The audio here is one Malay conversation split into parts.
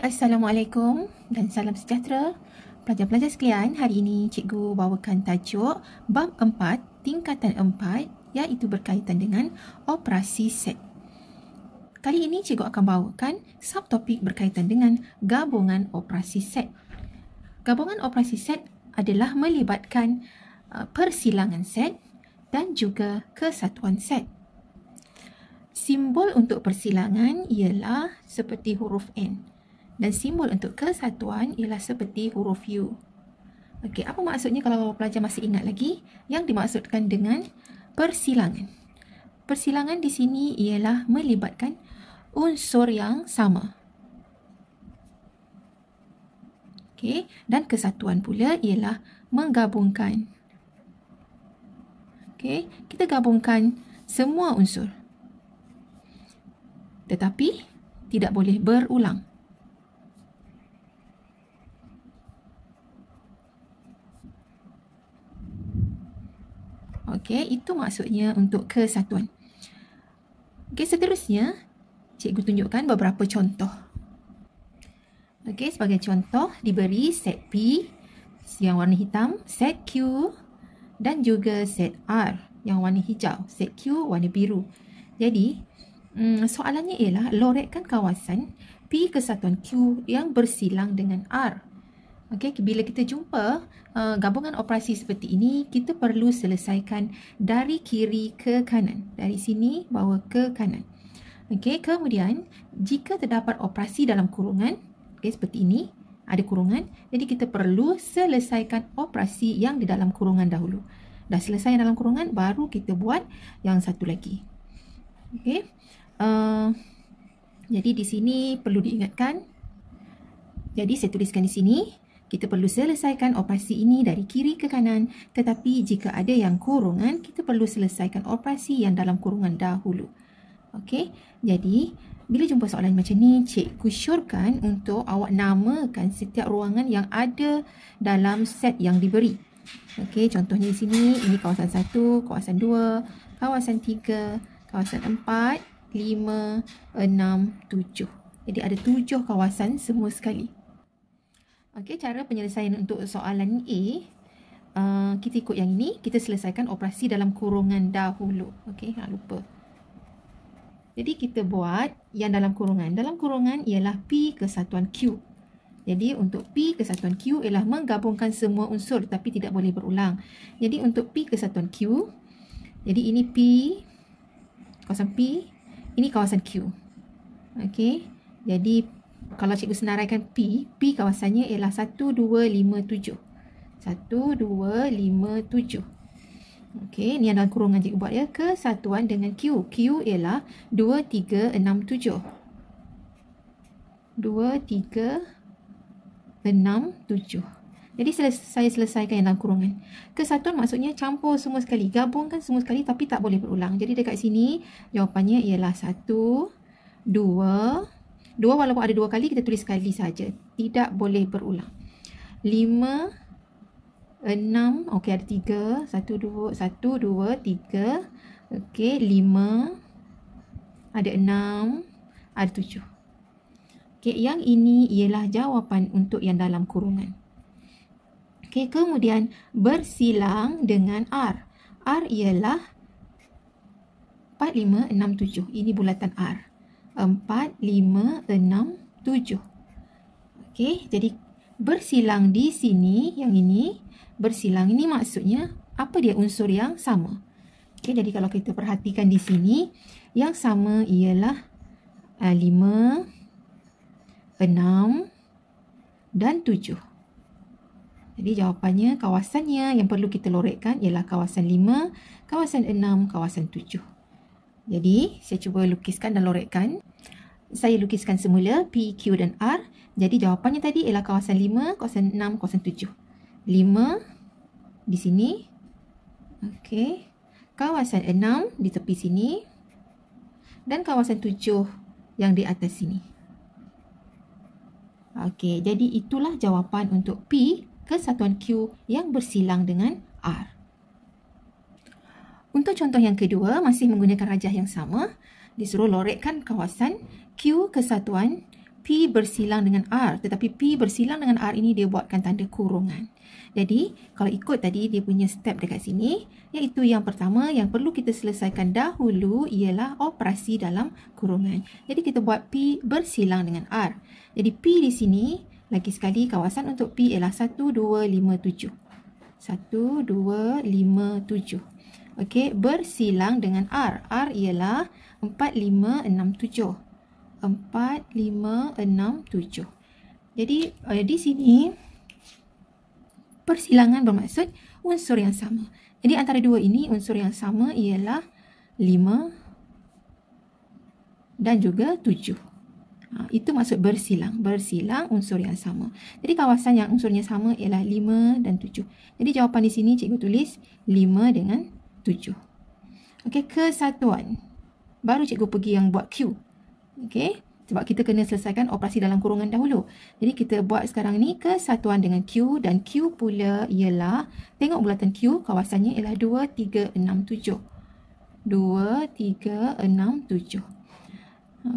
Assalamualaikum dan salam sejahtera. Pelajar-pelajar sekalian, hari ini cikgu bawakan tajuk bab 4 tingkatan 4 iaitu berkaitan dengan operasi set. Kali ini cikgu akan bawakan subtopik berkaitan dengan gabungan operasi set. Gabungan operasi set adalah melibatkan persilangan set dan juga kesatuan set. Simbol untuk persilangan ialah seperti huruf N. Dan simbol untuk kesatuan ialah seperti huruf U. Okey, apa maksudnya kalau pelajar masih ingat lagi? Yang dimaksudkan dengan persilangan. Persilangan di sini ialah melibatkan unsur yang sama. Okey, dan kesatuan pula ialah menggabungkan. Okey, kita gabungkan semua unsur. Tetapi tidak boleh berulang. Okey, itu maksudnya untuk kesatuan. Okey, seterusnya cikgu tunjukkan beberapa contoh. Okey, sebagai contoh diberi set P yang warna hitam, set Q dan juga set R yang warna hijau, set Q warna biru. Jadi, soalannya ialah lorekkan kawasan P kesatuan Q yang bersilang dengan R. Okey, bila kita jumpa gabungan operasi seperti ini, kita perlu selesaikan dari kiri ke kanan. Dari sini bawa ke kanan. Okey, kemudian jika terdapat operasi dalam kurungan, okey, seperti ini, ada kurungan, jadi kita perlu selesaikan operasi yang di dalam kurungan dahulu. Dah selesai yang dalam kurungan, baru kita buat yang satu lagi. Okey, jadi di sini perlu diingatkan. Jadi saya tuliskan di sini. Kita perlu selesaikan operasi ini dari kiri ke kanan, tetapi jika ada yang kurungan, kita perlu selesaikan operasi yang dalam kurungan dahulu. Okey, jadi bila jumpa soalan macam ni, cikgu syorkan untuk awak namakan setiap ruangan yang ada dalam set yang diberi. Okey, contohnya di sini, ini kawasan 1, kawasan 2, kawasan 3, kawasan 4, 5, 6, 7. Jadi ada 7 kawasan semua sekali. Okey, cara penyelesaian untuk soalan A, kita ikut yang ini, kita selesaikan operasi dalam kurungan dahulu. Okey, jangan lupa. Jadi kita buat yang dalam kurungan. Dalam kurungan ialah P kesatuan Q. Jadi untuk P kesatuan Q ialah menggabungkan semua unsur tapi tidak boleh berulang. Jadi untuk P kesatuan Q, jadi ini P, kawasan P, ini kawasan Q. Okey, jadi kalau cikgu senaraikan P kawasannya ialah 1, 2, 5, 7. 1, 2, 5, 7. Okey, ni yang dalam kurungan cikgu buat ya. Kesatuan dengan Q. Q ialah 2, 3, 6, 7. 2, 3, 6, 7. Jadi saya selesaikan yang dalam kurungan. Kesatuan maksudnya campur semua sekali. Gabungkan semua sekali tapi tak boleh berulang. Jadi dekat sini jawapannya ialah 1, 2, 2 walaupun ada 2 kali, kita tulis sekali saja. Tidak boleh berulang. 5, 6, okey ada 3. 1, 2, 3. Okey, 5. Ada 6. Ada 7. Okey, yang ini ialah jawapan untuk yang dalam kurungan. Okey, kemudian bersilang dengan R. R ialah 4, 5, 6, 7. Ini bulatan R. 4, 5, 6, 7. Okey, jadi bersilang di sini, yang ini, bersilang ini maksudnya apa dia unsur yang sama. Okey, jadi kalau kita perhatikan di sini, yang sama ialah 5, 6 dan 7. Jadi jawapannya, kawasannya yang perlu kita lorekkan ialah kawasan 5, kawasan 6, kawasan 7. Jadi, saya cuba lukiskan dan lorekkan. Saya lukiskan semula P, Q dan R. Jadi, jawapannya tadi ialah kawasan 5, kawasan 6, kawasan 7. 5 di sini. Okey. Kawasan 6 di tepi sini. Dan kawasan 7 yang di atas sini. Okey, jadi itulah jawapan untuk P kesatuan Q yang bersilang dengan R. Untuk contoh yang kedua, masih menggunakan rajah yang sama, disuruh lorekkan kawasan Q kesatuan P P bersilang dengan R. Tetapi P bersilang dengan R ini dia buatkan tanda kurungan. Jadi, kalau ikut tadi dia punya step dekat sini, iaitu yang pertama yang perlu kita selesaikan dahulu ialah operasi dalam kurungan. Jadi, kita buat P bersilang dengan R. Jadi, P di sini, lagi sekali kawasan untuk P ialah 1, 2, 5, 7. 1, 2, 5, 7. Okey, bersilang dengan R. R ialah 4, 5, 6, 7. 4, 5, 6, 7. Jadi, di sini, persilangan bermaksud unsur yang sama. Jadi, antara dua ini, unsur yang sama ialah 5 dan juga 7. Itu maksud bersilang. Bersilang unsur yang sama. Jadi, kawasan yang unsurnya sama ialah 5 dan 7. Jadi, jawapan di sini cikgu tulis 5 dengan 7. Okey, kesatuan. Baru cikgu pergi yang buat Q. Okey, sebab kita kena selesaikan operasi dalam kurungan dahulu. Jadi kita buat sekarang ni kesatuan dengan Q dan Q pula ialah, tengok bulatan Q, kawasannya ialah 2, 3, 6, 7. 2, 3, 6, 7.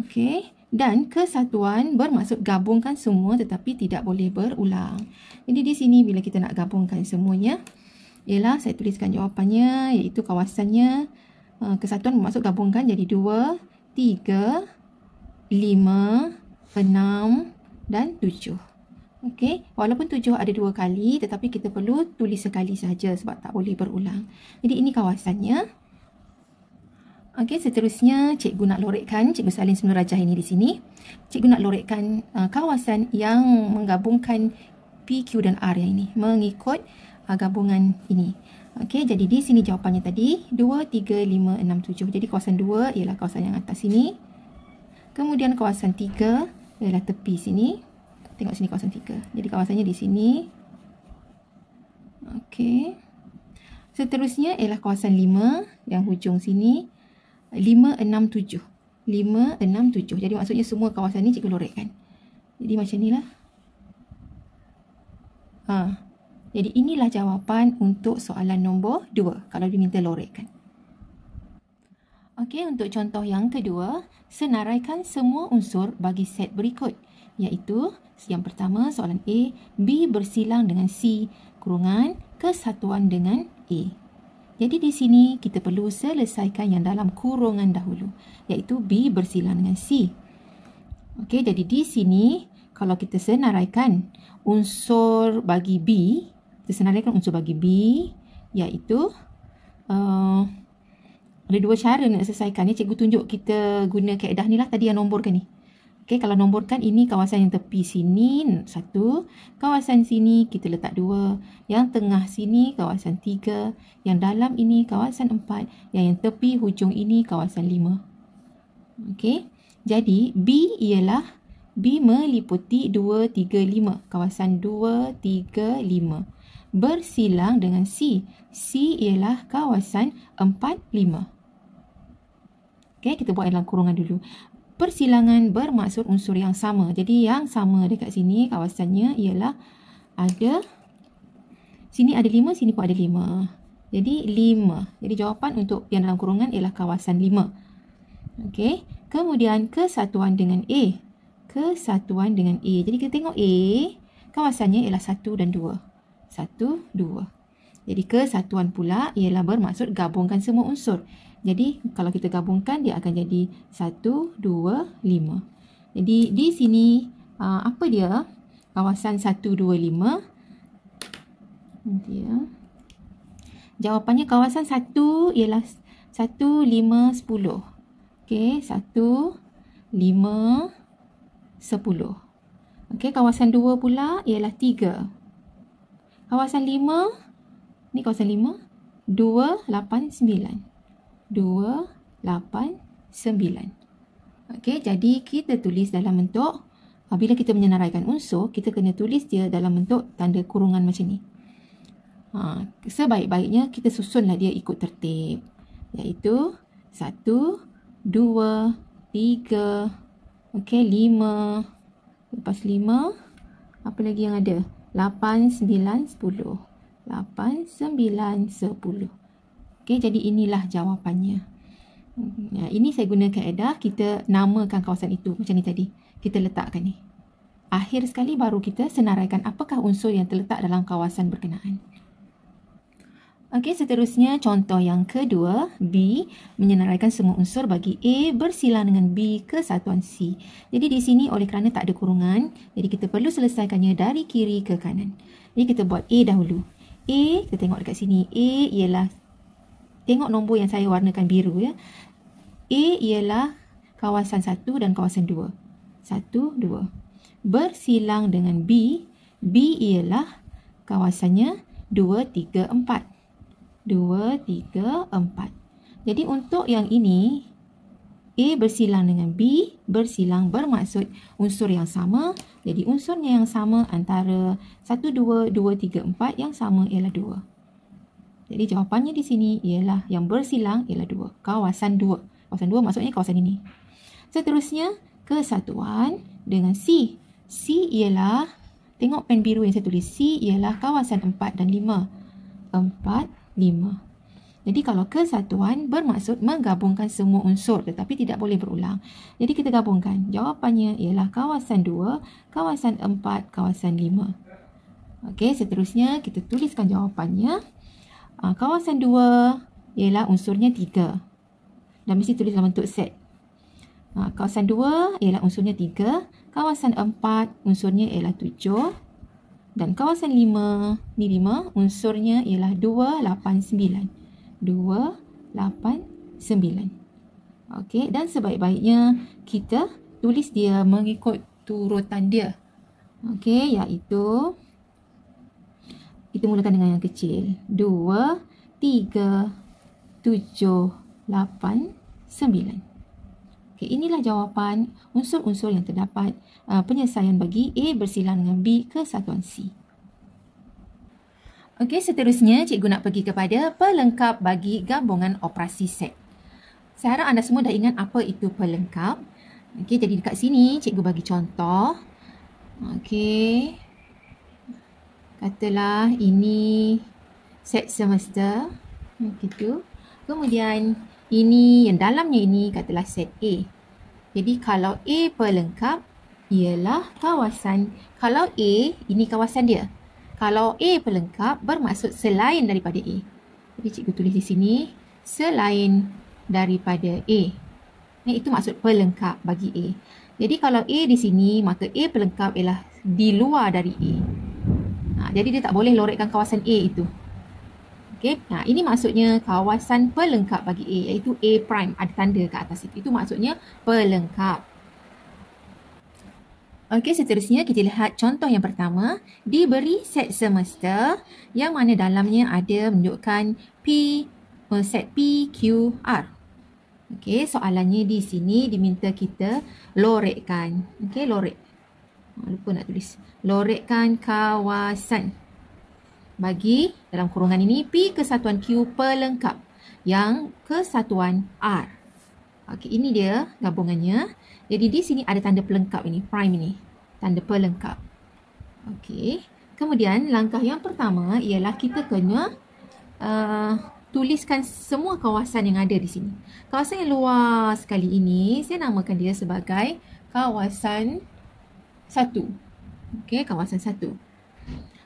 Okey, dan kesatuan bermaksud gabungkan semua tetapi tidak boleh berulang. Jadi di sini bila kita nak gabungkan semuanya, ialah saya tuliskan jawapannya iaitu kawasannya, kesatuan bermaksud gabungkan jadi 2, 3, 5, 6 dan 7. Okey, walaupun 7 ada 2 kali tetapi kita perlu tulis sekali saja sebab tak boleh berulang. Jadi ini kawasannya. Okey, seterusnya cikgu nak lorekkan, Cikgu Salin Semenurajah ini di sini. Cikgu nak lorekkan kawasan yang menggabungkan P, Q dan R yang ini mengikut gabungan ini. Okey, jadi di sini jawapannya tadi 2, 3, 5, 6, 7. Jadi kawasan 2 ialah kawasan yang atas sini. Kemudian kawasan 3 ialah tepi sini. Tengok sini kawasan 3. Jadi kawasannya di sini. Okey. Seterusnya ialah kawasan 5 yang hujung sini. 5, 6, 7. 5, 6, 7. Jadi maksudnya semua kawasan ni cikgu lorekkan. Jadi macam inilah. Jadi inilah jawapan untuk soalan nombor 2 kalau diminta lorekkan. Okey, untuk contoh yang kedua, senaraikan semua unsur bagi set berikut. Iaitu, yang pertama soalan A, B bersilang dengan C, kurungan kesatuan dengan A. Jadi di sini kita perlu selesaikan yang dalam kurungan dahulu. Iaitu B bersilang dengan C. Okey, jadi di sini kalau kita senaraikan unsur bagi B, kita senaraikan unsur bagi B, iaitu ada dua cara nak selesaikan ni. Cikgu tunjuk kita guna kaedah ni lah tadi yang nomborkan ni. Okey, kalau nomborkan ini kawasan yang tepi sini 1, kawasan sini kita letak 2, yang tengah sini kawasan 3, yang dalam ini kawasan 4, yang tepi hujung ini kawasan 5. Okey, jadi B ialah B meliputi 2, 3, 5, kawasan 2, 3, 5. Bersilang dengan C. C ialah kawasan 4, 5. Okey, kita buat dalam kurungan dulu. Persilangan bermaksud unsur yang sama. Jadi yang sama dekat sini kawasannya ialah ada, sini ada 5, sini pun ada 5. Jadi 5. Jadi jawapan untuk yang dalam kurungan ialah kawasan 5. Okey, kemudian kesatuan dengan A. Kesatuan dengan A. Jadi kita tengok A, kawasannya ialah 1 dan 2. 1, 2. Jadi kesatuan pula ialah bermaksud gabungkan semua unsur. Jadi kalau kita gabungkan dia akan jadi 1, 2, 5. Jadi di sini apa dia? Kawasan 1, 2, 5. Nanti ya. Jawapannya kawasan 1 ialah 1, 5, 10. Okey, 1, 5, 10. Okey, kawasan 2 pula ialah 3. Kawasan 5, ni kawasan 5, 2, 8, 9. 2, 8, 9. Okey, jadi kita tulis dalam bentuk, bila kita menyenaraikan unsur, kita kena tulis dia dalam bentuk tanda kurungan macam ni. Sebaik-baiknya kita susunlah dia ikut tertib. Iaitu 1, 2, 3, okey, 5. Lepas 5, apa lagi yang ada? 8, 9, 10. 8, 9, 10. Okey, jadi inilah jawapannya. Ini saya guna kaedah, kita namakan kawasan itu macam ni tadi. kita letakkan ni. Akhir sekali baru kita senaraikan apakah unsur yang terletak dalam kawasan berkenaan. Okey, seterusnya contoh yang kedua, B menyenaraikan semua unsur bagi A bersilang dengan B kesatuan C. Jadi di sini oleh kerana tak ada kurungan, jadi kita perlu selesaikannya dari kiri ke kanan. Jadi kita buat A dahulu. A, kita tengok dekat sini. A ialah, tengok nombor yang saya warnakan biru ya. A ialah kawasan 1 dan kawasan 2. 1, 2. Bersilang dengan B. B ialah kawasannya 2, 3, 4. 2, 3, 4. Jadi untuk yang ini, A bersilang dengan B, bersilang bermaksud unsur yang sama. Jadi unsurnya yang sama antara 1, 2, 2, 3, 4, yang sama ialah 2. Jadi jawapannya di sini ialah yang bersilang ialah 2. Kawasan 2. Kawasan 2 maksudnya kawasan ini. Seterusnya, kesatuan dengan C. C ialah, tengok pen biru yang saya tulis, C ialah kawasan 4 dan 5. 4, 5. Jadi kalau kesatuan bermaksud menggabungkan semua unsur tetapi tidak boleh berulang. Jadi kita gabungkan. Jawapannya ialah kawasan 2, kawasan 4, kawasan 5. Okey, seterusnya kita tuliskan jawapannya. Kawasan 2 ialah unsurnya 3. Dan mesti tulis dalam bentuk set. Kawasan 2 ialah unsurnya 3. Kawasan 4 unsurnya ialah 7. Dan kawasan 5, ni 5, unsurnya ialah 2, 8, 9. 2, 8, 9. Okey, dan sebaik-baiknya kita tulis dia mengikut turutan dia. Okey, iaitu kita mulakan dengan yang kecil. 2, 3, 7, 8, 9. Okay, inilah jawapan unsur-unsur yang terdapat penyelesaian bagi A bersilang dengan B kesatuan C. Okey, seterusnya cikgu nak pergi kepada pelengkap bagi gabungan operasi set. Saya harap anda semua dah ingat apa itu pelengkap. Okey, jadi dekat sini cikgu bagi contoh. Okey. Katalah ini set semester. Begitu. Kemudian ini yang dalamnya ini katalah set A. Jadi kalau A pelengkap ialah kawasan, kalau A ini kawasan dia. Kalau A pelengkap bermaksud selain daripada A. Jadi cikgu tulis di sini selain daripada A. Itu maksud pelengkap bagi A. Jadi kalau A di sini maka A pelengkap ialah di luar dari A. Jadi dia tak boleh lorekkan kawasan A itu. Okay. Ini maksudnya kawasan pelengkap bagi A, iaitu A prime, ada tanda ke atas itu. Itu maksudnya pelengkap. Okey, seterusnya kita lihat contoh yang pertama. Diberi set semester yang mana dalamnya ada menunjukkan set P, Q, R. Okey, soalannya di sini diminta kita lorekkan. Okey, lorek. Lupa nak tulis. Lorekkan kawasan. Bagi dalam kurungan ini P kesatuan Q pelengkap yang kesatuan R. Okey, ini dia gabungannya. Jadi di sini ada tanda pelengkap ini, prime ini, tanda pelengkap. Okey. Kemudian langkah yang pertama ialah kita kena tuliskan semua kawasan yang ada di sini. Kawasan yang luas sekali ini saya namakan dia sebagai kawasan 1. Okey, kawasan 1.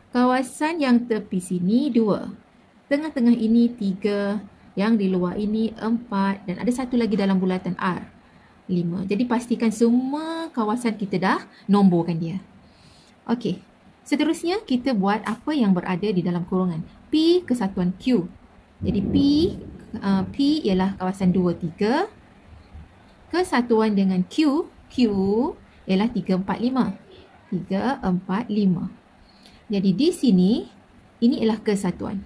Kawasan yang tepi sini 2. Tengah-tengah ini 3. Yang di luar ini 4. Dan ada satu lagi dalam bulatan R. 5. Jadi pastikan semua kawasan kita dah nomborkan dia. Okey. Seterusnya kita buat apa yang berada di dalam kurungan. P kesatuan Q. Jadi P ialah kawasan 2, 3. Kesatuan dengan Q. Q ialah 3, 4, 5. 3, 4, 5. Jadi di sini, ini ialah kesatuan.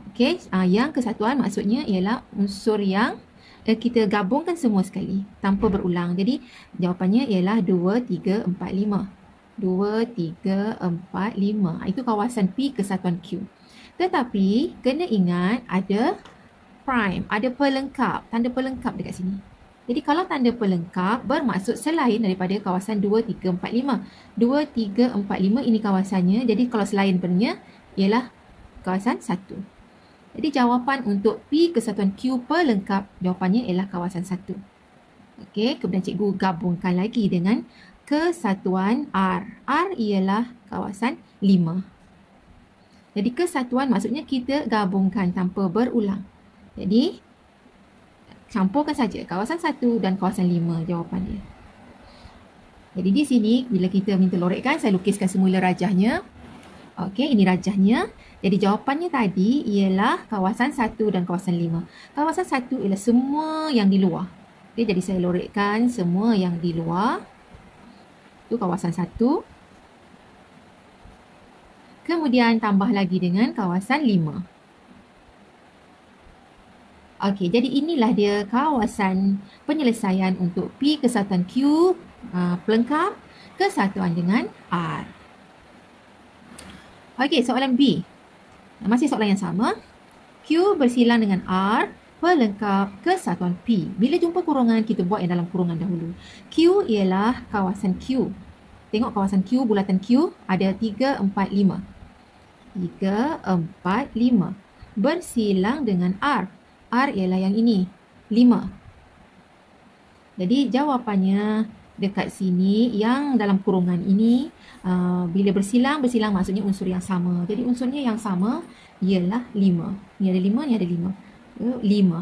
Okey, yang kesatuan maksudnya ialah unsur yang kita gabungkan semua sekali tanpa berulang. Jadi jawapannya ialah 2, 3, 4, 5. 2, 3, 4, 5. Itu kawasan P kesatuan Q. Tetapi kena ingat ada prime, ada pelengkap, tanda pelengkap dekat sini. Jadi kalau tanda pelengkap bermaksud selain daripada kawasan 2, 3, 4, 5. 2, 3, 4, 5 ini kawasannya. Jadi kalau selain daripadanya ialah kawasan 1. Jadi jawapan untuk P kesatuan Q pelengkap jawapannya ialah kawasan 1. Okey, kemudian cikgu gabungkan lagi dengan kesatuan R. R ialah kawasan 5. Jadi kesatuan maksudnya kita gabungkan tanpa berulang. Jadi campurkan saja kawasan 1 dan kawasan 5 jawapan dia. Jadi di sini bila kita minta lorekkan, saya lukiskan semula rajahnya. Okey, ini rajahnya. Jadi jawapannya tadi ialah kawasan 1 dan kawasan 5. Kawasan 1 ialah semua yang di luar. Okey, jadi saya lorekkan semua yang di luar. Itu kawasan 1. Kemudian tambah lagi dengan kawasan 5. Okey, jadi inilah dia kawasan penyelesaian untuk P kesatuan Q pelengkap kesatuan dengan R. Okey, soalan B. Masih soalan yang sama. Q bersilang dengan R pelengkap kesatuan P. Bila jumpa kurungan, kita buat yang dalam kurungan dahulu. Q ialah kawasan Q. Tengok kawasan Q, bulatan Q ada 3, 4, 5. 3, 4, 5. Bersilang dengan R. R ialah yang ini, 5. Jadi jawapannya dekat sini yang dalam kurungan ini, bila bersilang maksudnya unsur yang sama. Jadi unsurnya yang sama ialah 5. Ni ada 5, ni ada 5. 5.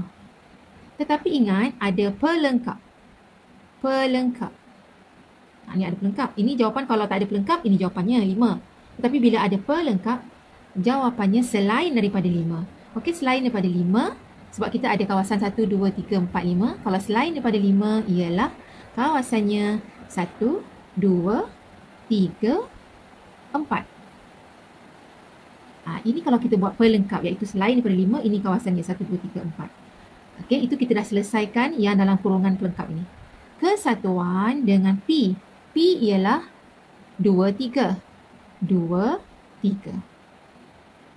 Tetapi ingat ada pelengkap. Pelengkap. Ni ada pelengkap. Ini jawapan kalau tak ada pelengkap, ini jawapannya 5. Tetapi bila ada pelengkap, jawapannya selain daripada 5. Okey, selain daripada 5, sebab kita ada kawasan 1, 2, 3, 4, 5. Kalau selain daripada 5 ialah kawasannya 1, 2, 3, 4. Ini kalau kita buat pelengkap, iaitu selain daripada 5, ini kawasannya 1, 2, 3, 4. Okey, itu kita dah selesaikan yang dalam kurungan pelengkap ini. Kesatuan dengan P. P ialah 2, 3. 2, 3.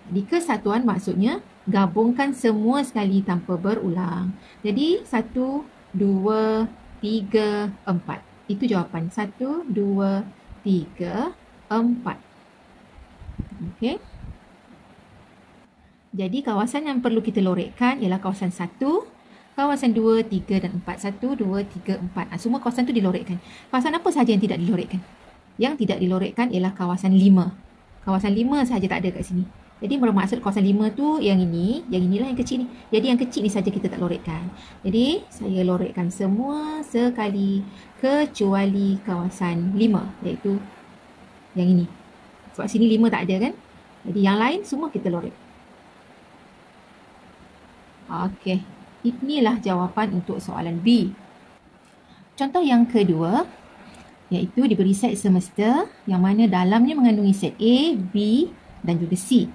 Jadi kesatuan maksudnya gabungkan semua sekali tanpa berulang. Jadi 1, 2, 3, 4. Itu jawapan. 1, 2, 3, 4. Okey. Jadi kawasan yang perlu kita lorekkan ialah kawasan 1, kawasan 2, 3 dan 4. 1, 2, 3, 4. Semua kawasan tu dilorekkan. Kawasan apa sahaja yang tidak dilorekkan? Yang tidak dilorekkan ialah kawasan 5. Kawasan 5 sahaja tak ada kat sini. Jadi bermaksud kawasan 5 tu yang ini, yang inilah yang kecil ni. Jadi yang kecil ni saja kita tak lorekkan. Jadi saya lorekkan semua sekali kecuali kawasan 5, iaitu yang ini. Sebab sini 5 tak ada kan? Jadi yang lain semua kita lorek. Okey, inilah jawapan untuk soalan B. Contoh yang kedua, iaitu diberi set semesta yang mana dalamnya mengandungi set A, B dan juga C.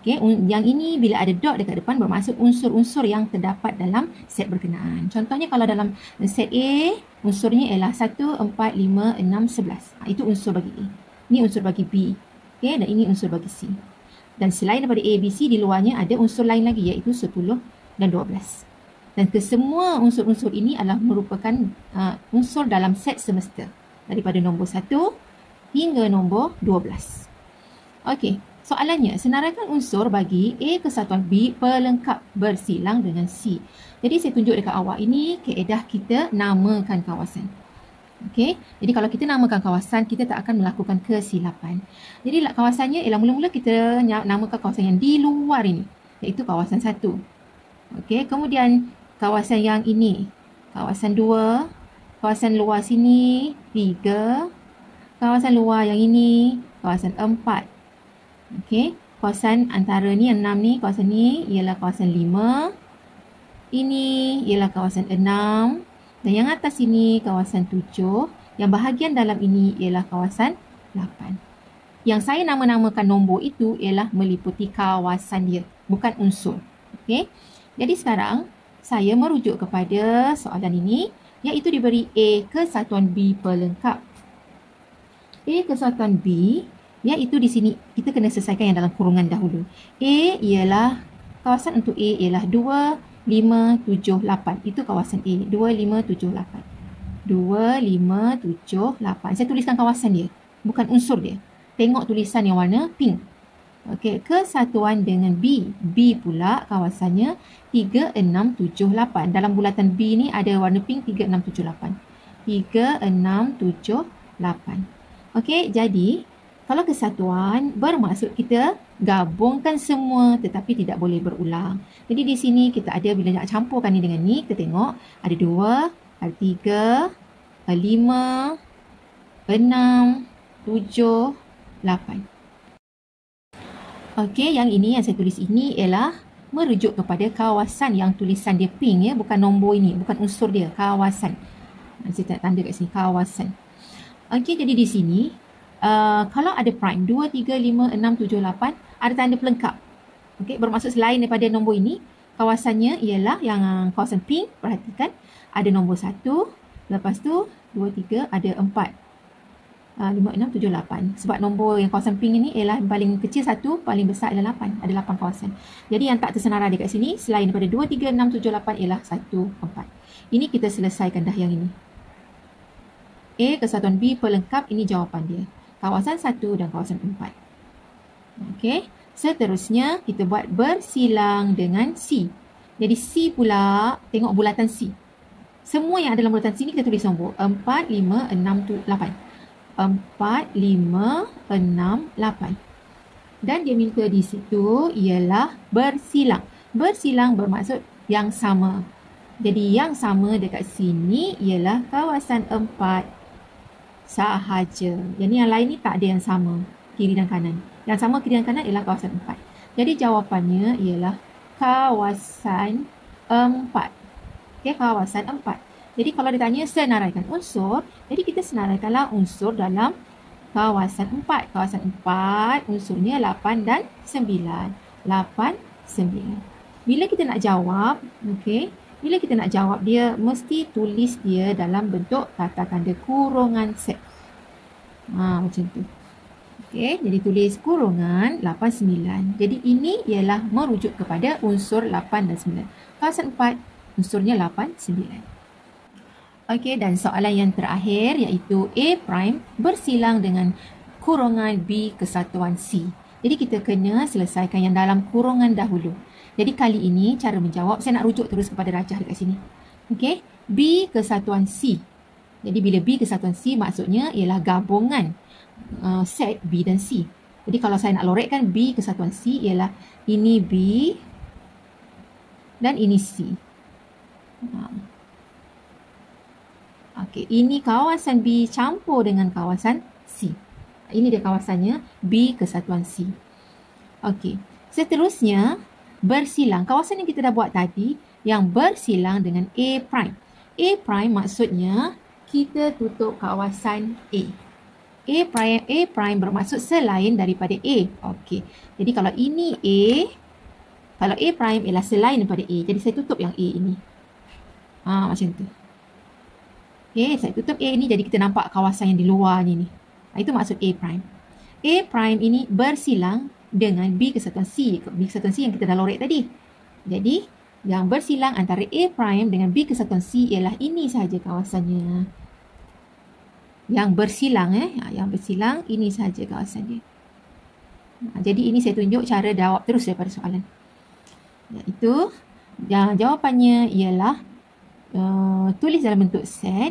Okay, yang ini bila ada dot dekat depan bermaksud unsur-unsur yang terdapat dalam set berkenaan. Contohnya kalau dalam set A, unsurnya ialah 1, 4, 5, 6, 11. Itu unsur bagi A. Ini unsur bagi B. Okay, dan ini unsur bagi C. Dan selain daripada A, B, C, di luarnya ada unsur lain lagi iaitu 10 dan 12. Dan kesemua unsur-unsur ini adalah merupakan unsur dalam set semesta. Daripada nombor 1 hingga nombor 12. Okey, soalannya, senaraikan unsur bagi A kesatuan B pelengkap bersilang dengan C. Jadi saya tunjuk dekat awak ini kaedah kita namakan kawasan. Okey, jadi kalau kita namakan kawasan, kita tak akan melakukan kesilapan. Jadi kawasannya ialah mula-mula kita namakan kawasan yang di luar ini, iaitu kawasan 1. Okey, kemudian kawasan yang ini, kawasan 2, kawasan luar sini 3, kawasan luar yang ini, kawasan 4. Okey, kawasan antara ni 6 ni, kawasan ni ialah kawasan 5. Ini ialah kawasan 6 dan yang atas ini kawasan 7. Yang bahagian dalam ini ialah kawasan 8. Yang saya nama-namakan nombor itu ialah meliputi kawasan dia, bukan unsur. Okey. Jadi sekarang saya merujuk kepada soalan ini, iaitu diberi A kesatuan B pelengkap. A kesatuan B, iaitu di sini kita kena selesaikan yang dalam kurungan dahulu. A ialah, kawasan untuk A ialah 2, 5, 7, 8. Itu kawasan A. 2, 5, 7, 8. 2, 5, 7, 8. Saya tuliskan kawasan dia, bukan unsur dia. Tengok tulisan yang warna pink. Okey, kesatuan dengan B. B pula kawasannya 3, 6, 7, 8. Dalam bulatan B ni ada warna pink 3, 6, 7, 8. 3, 6, 7, Okey, jadi kalau kesatuan bermaksud kita gabungkan semua tetapi tidak boleh berulang. Jadi di sini kita ada bila nak campurkan ni dengan ni, kita tengok ada 2, ada 3, 5, 6, 7, 8. Okey, yang ini yang saya tulis ini ialah merujuk kepada kawasan yang tulisan dia pink ya, bukan nombor ini, bukan unsur dia, kawasan. Saya tanda kat sini, kawasan. Okey, jadi di sini kalau ada prime 2, 3, 5, 6, 7, 8 ada tanda pelengkap. Okey, bermaksud selain daripada nombor ini, kawasannya ialah yang kawasan pink, perhatikan ada nombor 1, lepas tu 2, 3, ada 4. 5, 6, 7, 8. Sebab nombor yang kawasan pink ini ialah paling kecil 1, paling besar ialah 8. Ada 8 kawasan. Jadi yang tak tersenarai dekat sini, selain daripada 2, 3, 6, 7, 8 ialah 1, 4. Ini kita selesaikan dah yang ini. A kesatuan B pelengkap, ini jawapan dia. Kawasan 1 dan kawasan 4. Okey. Seterusnya, kita buat bersilang dengan C. Jadi C pula, tengok bulatan C. Semua yang ada dalam bulatan C ni kita tulis nombor. 4, 5, 6, 8. 4, 5, 6, 8. Dan dia minta di situ ialah bersilang. Bersilang bermaksud yang sama. Jadi yang sama dekat sini ialah kawasan 4 sahaja. Jadi yang lain ni tak ada yang sama, kiri dan kanan. Yang sama kiri dan kanan ialah kawasan 4. Jadi jawapannya ialah kawasan 4. Okey, kawasan 4. Jadi kalau ditanya senaraikan unsur, jadi kita senaraikanlah unsur dalam kawasan 4. Kawasan 4 unsurnya 8 dan 9. 8, 9. Bila kita nak jawab, okey, bila kita nak jawab dia mesti tulis dia dalam bentuk tata tanda kurungan set. Macam tu. Okey, jadi tulis kurungan 8, 9. Jadi ini ialah merujuk kepada unsur 8 dan 9. Kawasan 4 unsurnya 8, 9. Okey, dan soalan yang terakhir iaitu A prime bersilang dengan kurungan B kesatuan C. Jadi kita kena selesaikan yang dalam kurungan dahulu. Jadi kali ini cara menjawab, saya nak rujuk terus kepada rajah dekat sini. Okey, B kesatuan C. Jadi bila B kesatuan C maksudnya ialah gabungan set B dan C. Jadi kalau saya nak lorekkan B kesatuan C ialah ini B dan ini C. Okey, ini kawasan B campur dengan kawasan C. Ini dia kawasannya B kesatuan C. Okey, seterusnya bersilang. Kawasan yang kita dah buat tadi yang bersilang dengan A prime. A prime maksudnya kita tutup kawasan A. A prime bermaksud selain daripada A. Okey, jadi kalau ini A, kalau A prime ialah selain daripada A. Jadi saya tutup yang A ini. Macam tu. Okey, saya tutup A ni jadi kita nampak kawasan yang di luar ni. Itu maksud A prime. A prime ini bersilang dengan B kesatuan C. B kesatuan C yang kita dah lorek tadi. Jadi, yang bersilang antara A prime dengan B kesatuan C ialah ini sahaja kawasannya. Yang bersilang yang bersilang ini sahaja kawasan dia. Jadi ini saya tunjuk cara jawab terus daripada soalan. Iaitu jawapannya ialah tulis dalam bentuk set.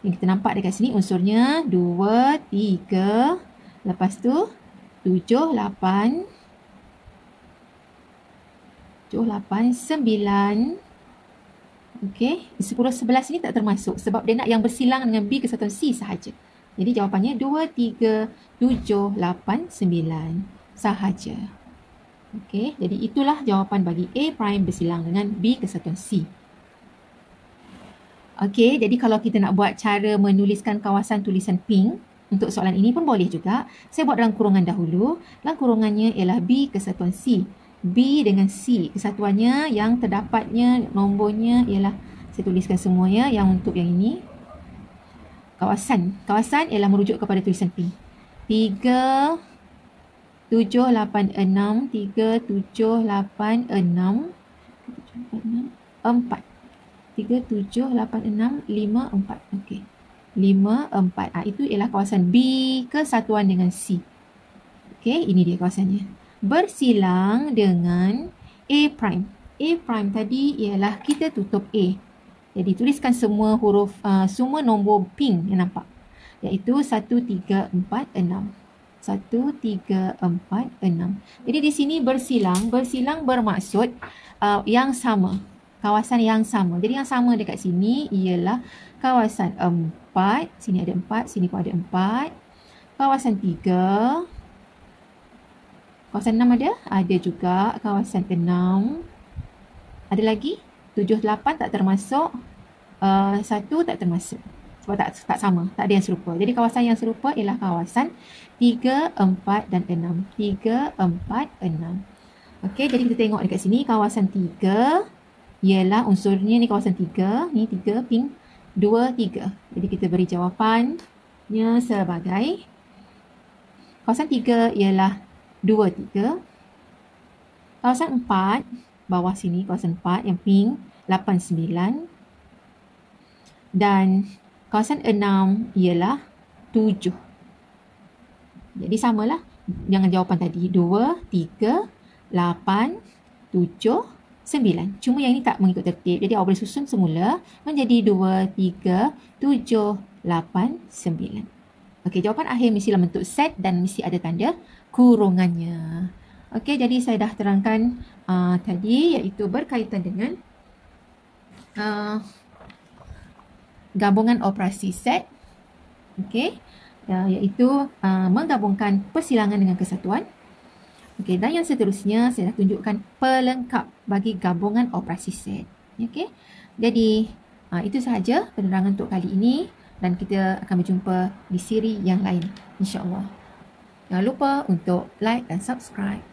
Yang kita nampak dekat sini unsurnya 2, 3, lepas tu 7, 8, 9. Okey, 10, 11 ni tak termasuk sebab dia nak yang bersilang dengan B kesatuan C sahaja. Jadi jawapannya 2, 3, 7, 8, 9 sahaja. Okey, jadi itulah jawapan bagi A prime bersilang dengan B kesatuan C. Okey, jadi kalau kita nak buat cara menuliskan kawasan tulisan pink untuk soalan ini pun boleh juga. Saya buat dalam kurungan dahulu. Dalam kurungannya ialah B kesatuan C. B dengan C. Kesatuannya yang terdapatnya nombornya ialah, saya tuliskan semuanya yang untuk yang ini. Kawasan. Kawasan ialah merujuk kepada tulisan pink. 3, 7, 8, 6. 3, 7, 8, 6. 4. 3, 7, 8, 6, 5, 4. Okey. 5, 4. Itu ialah kawasan B kesatuan dengan C. Okey, ini dia kawasannya. Bersilang dengan A prime. A prime tadi ialah kita tutup A. Jadi tuliskan semua huruf, semua nombor pink yang nampak. iaitu 1, 3, 4, 6. 1, 3, 4, 6. Jadi di sini bersilang bermaksud yang sama, kawasan yang sama. Jadi yang sama dekat sini ialah kawasan 4, sini ada 4, sini pun ada 4. Kawasan 3, kawasan 6 ada? Ada juga. Kawasan 6. Ada lagi? 7, 8 tak termasuk. 1 tak termasuk. Sebab tak sama. Tak ada yang serupa. Jadi kawasan yang serupa ialah kawasan 3, 4 dan 6. 3, 4, 6. Okey, jadi kita tengok dekat sini. Kawasan 3 ialah unsurnya ni kawasan 3. Ni 3 pink. 2, 3. Jadi kita beri jawapannya sebagai kawasan 3 ialah 2, 3. Kawasan 4, bawah sini kawasan 4 yang pink, 8, 9. Dan kawasan 6 ialah 7. Jadi samalah dengan jawapan tadi. 2, 3, 8, 7, 9. Cuma yang ini tak mengikut tertib. Jadi awak boleh susun semula menjadi 2, 3, 7, 8, 9. Okey, jawapan akhir mestilah bentuk set dan mesti ada tanda kurungannya. Okey, jadi saya dah terangkan tadi iaitu berkaitan dengan gabungan operasi set. Okey, iaitu menggabungkan persilangan dengan kesatuan. Okey, dan yang seterusnya saya dah tunjukkan pelengkap bagi gabungan operasi set. Okey, jadi itu sahaja penerangan untuk kali ini dan kita akan berjumpa di siri yang lain, insya-Allah. Jangan lupa untuk like dan subscribe.